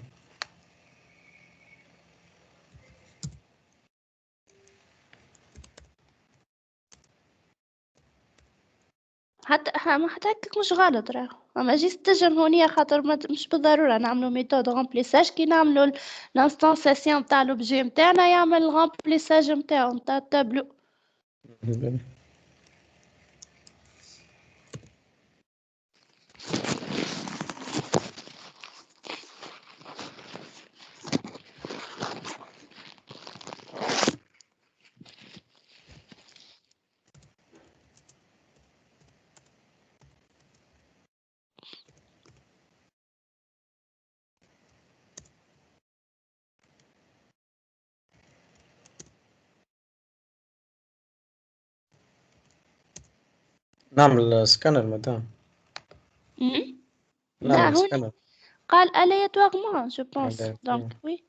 حتى هكاك مش غلط راهو، اما جيت تجم هونيا خاطر مش بالضروره نعملو ميثود رومبليساج كي نعملو لانستانسياسيون تاع لوبجي نتاعنا يعمل رومبليساج نتاعو نتاع التابلو. باهي. نعمل سكانر مدام. لا نعمل هوني سكانر. قال aléatoirement je pense donc oui.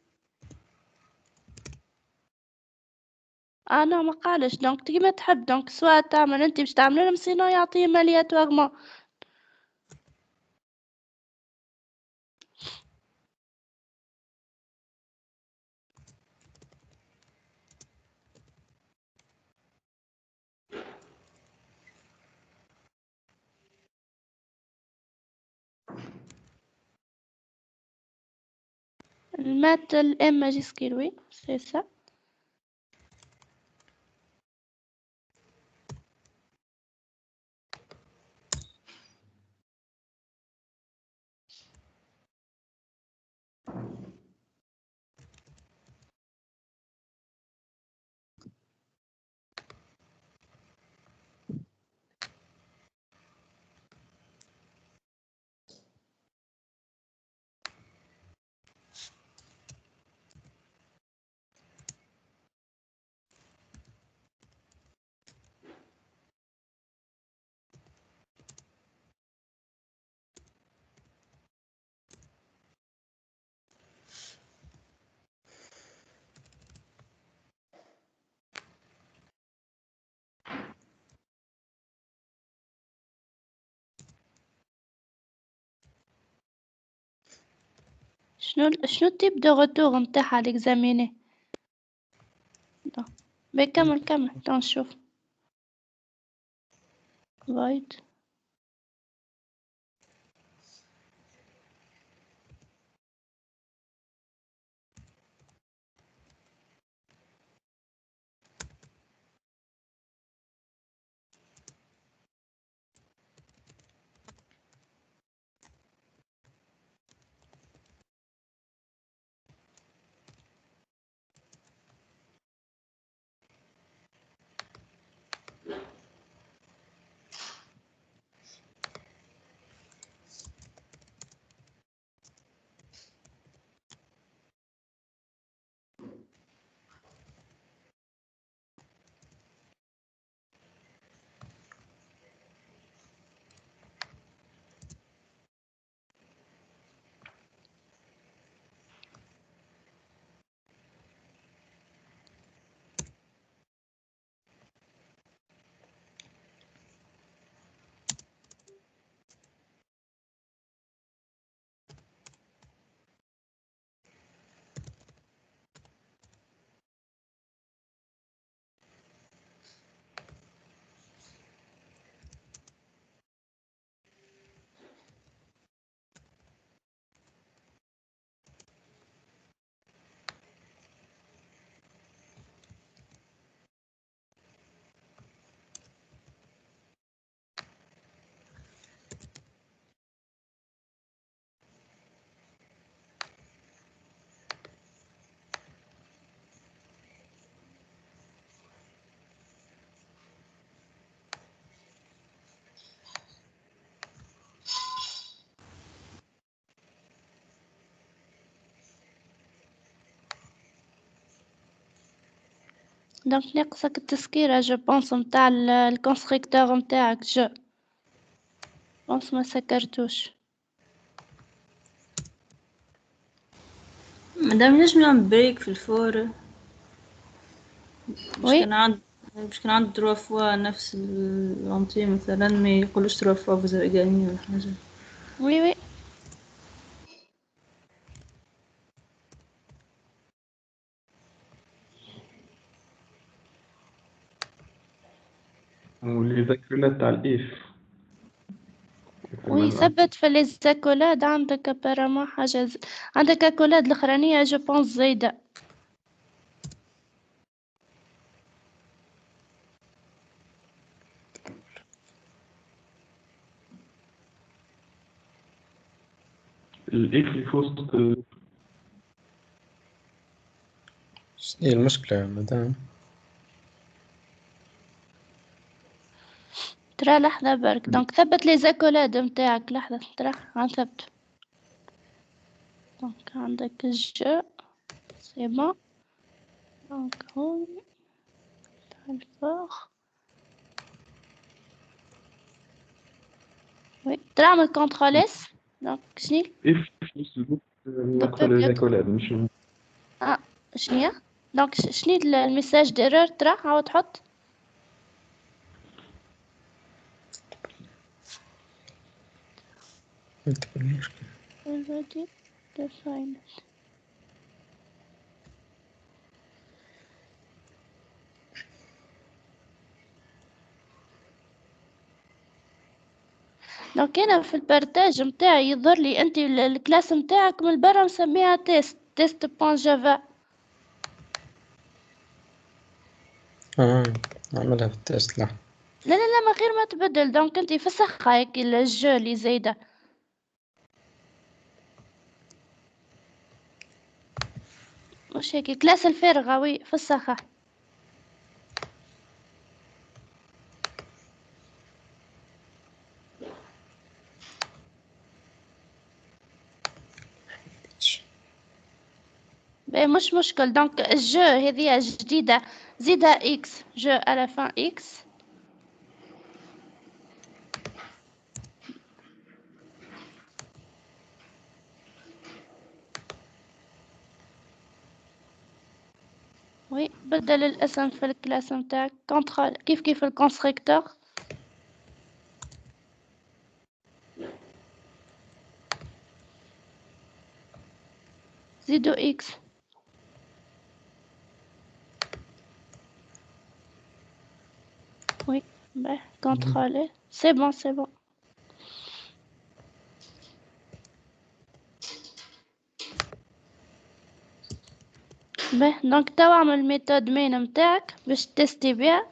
non ما قالش donc كيما تحب donc سواء تعمل انت باش تعمل لهم سينو يعطيهم aléatoirement. المات الام ماجيسكيل oui c'est ça. شنو التيب دو روتور نتاعها ليكزاميني؟ كمل نشوف. void دونك ناقصك التسكيرة جو بونس متاع الكونستركتور متاعك جو بونس ما سكرتوش. مادام نجم نعمل بريك في الفور وي باش كان عندي 3 فوا نفس الانتي مثلا ما يقولوش 3 فوا فوز ايجاني ولا حاجة. وي وي ولي زاكولات تاع الإيف وي ثبت في الزاكولاد عندك ابارامون حاجة عندك اكولاد الاخرانية جو بونس زايدة. الإيف اللي في وسط شنو هي المشكلة يا مدام؟ ترى لحظة برك دونك ثبت لي زاكولاد متاعك لحظة ترى غنثبت. دونك عندك الجو سي بون دونك هون تاع الفوق وي تعمل كونترول اس دونك شني إيف في وسط البوك نقص لي زاكولات مش شنيا دونك شني الميساج ديرور ترى عاود حط اكتب المشكلة. already defined. دونك انا في البارتاج متاعي يظهر لي انت الكلاس متاعك من برا مسميها تيست بون جافا. نعملها في التيست لحظة. لا ما غير ما تبدل دونك انت فسخها هيك الجو اللي زايده مش هيك الكلاس الفارغه وي فسخها. مش مشكل دونك الجو هذه جديدة زيدة اكس جو على فان اكس وي بدل الاسم في الكلاس متاعك كونترول كيف الكونستركتور زيدو اكس وي باه كونترول سي بون باه دونك توا اعمل الميثود مين متاعك باش تستي بيها.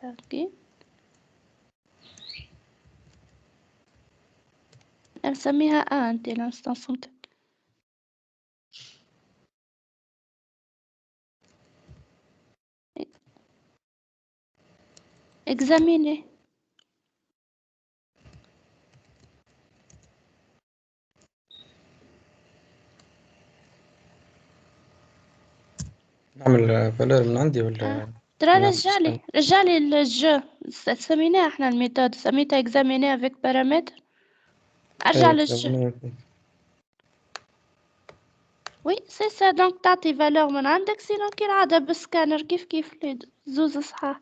اوكي نسميها انت الانستانس متاعك اكزاميني نعمل فالور من عندي ولا ترى نعمل رجعلي الجو سميناه احنا الميثود سميتها اكزاميني افيك بارامتر ارجع للجو وي سي سا دونك تعطي فالور من عندك سينو كي العادة بالسكانر كيف زوز صحاح.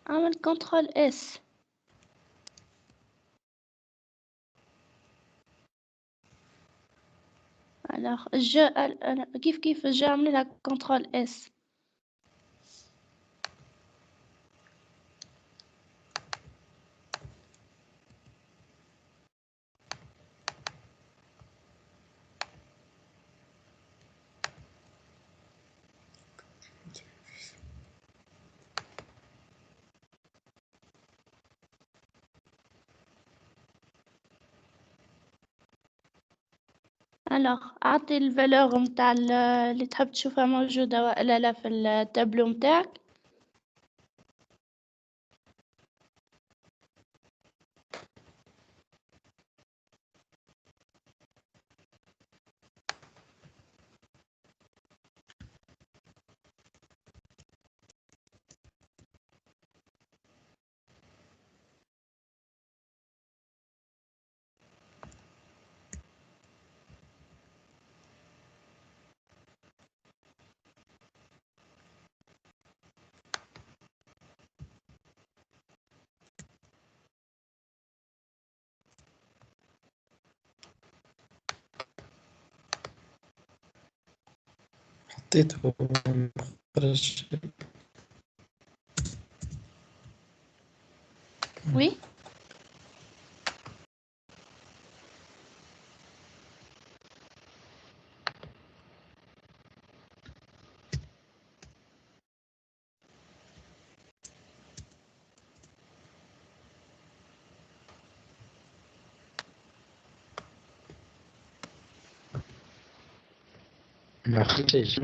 اعمل كنترول اس. alors كيف الجو عملي لها كنترول اس. alors اعطي الفالور متاع اللي تحب تشوفها موجودة ولا لا في التابلو متاعك. حطيته خرج. وي ما خرجش.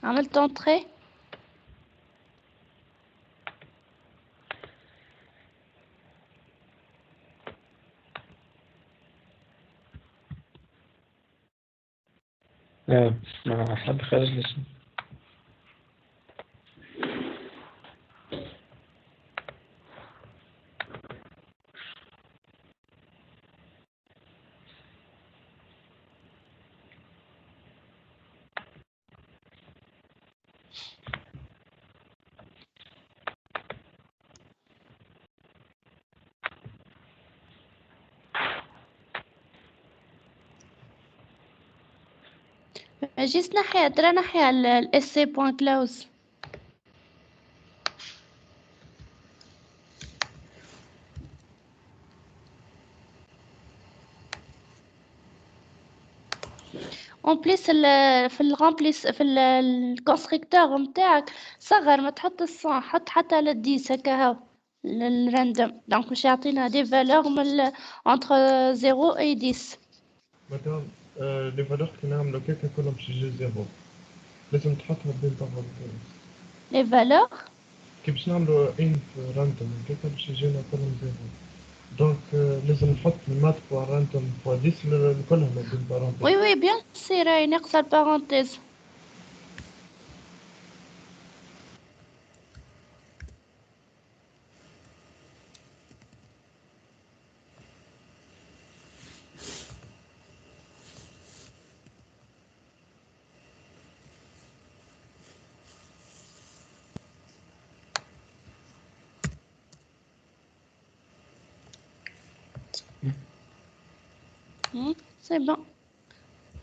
عملت انتري. لا ما حد خرج لي. جيت ناحية ترى ناحية الاسي بوان كلوز. اون بليس في الغامبليس في الكونستركتور نتاعك صغر، ما تحط الصون، حط حتى للديس هكا هاو الراندوم. دونك باش يعطينا دي فالور من انتر 0 اي 10. مادام لي فالور كي نعملو كيكا كلهم باش يجيو زيرو، لازم تحطها بين طابلتين. لي فالور كي باش نعملو ان راندوم كيكا باش يجينا كلهم زيرو، دونك لازم نحط المات بوا راندوم بوا 10 كلهم بين بارونتيز. وي وي بيان سي راهي ناقصة البارونتيز. سي بون.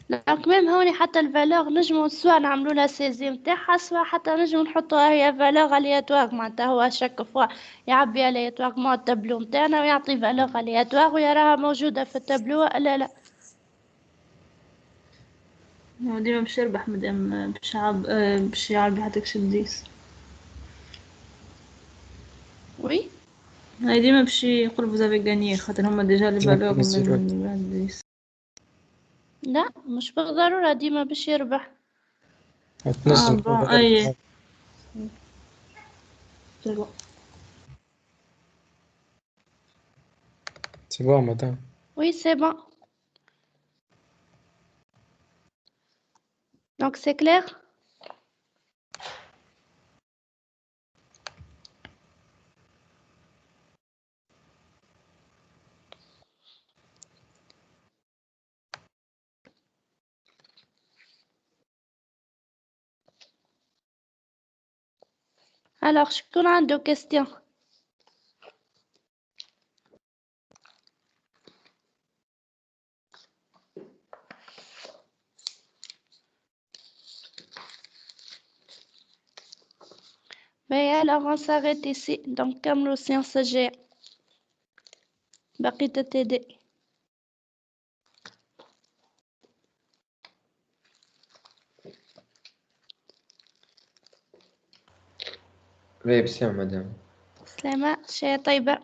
دونك ميم هوني حتى الفالور نجمو سوا نعملو لها سيزي متاعها، سوا حتى نجمو نحطوها هي فالور الياتوار، معناتها هو شاك فوا يعبي الياتوارمون التابلو متاعنا ويعطي فالور الياتوار ويراها موجودة في التابلو ولا لا. هو ديما باش يربح مادام باش يعبي حتى كشديس. وي هاي ديما باش يقول فوزافي غانيي خاطر هما ديجا لي فالور نزيرو. من الديس. لا مش بالضرورة ديما باش يربح. تنجم بون اي سي بون مدام. وي سي بون. دونك سي كلير. Alors شكون عنده question؟ Mais alors on s'arrête ici. Donc كملوا السيانس الجاية. بقيت تدي. Oui, bien, madame. سلامة شي طيبة.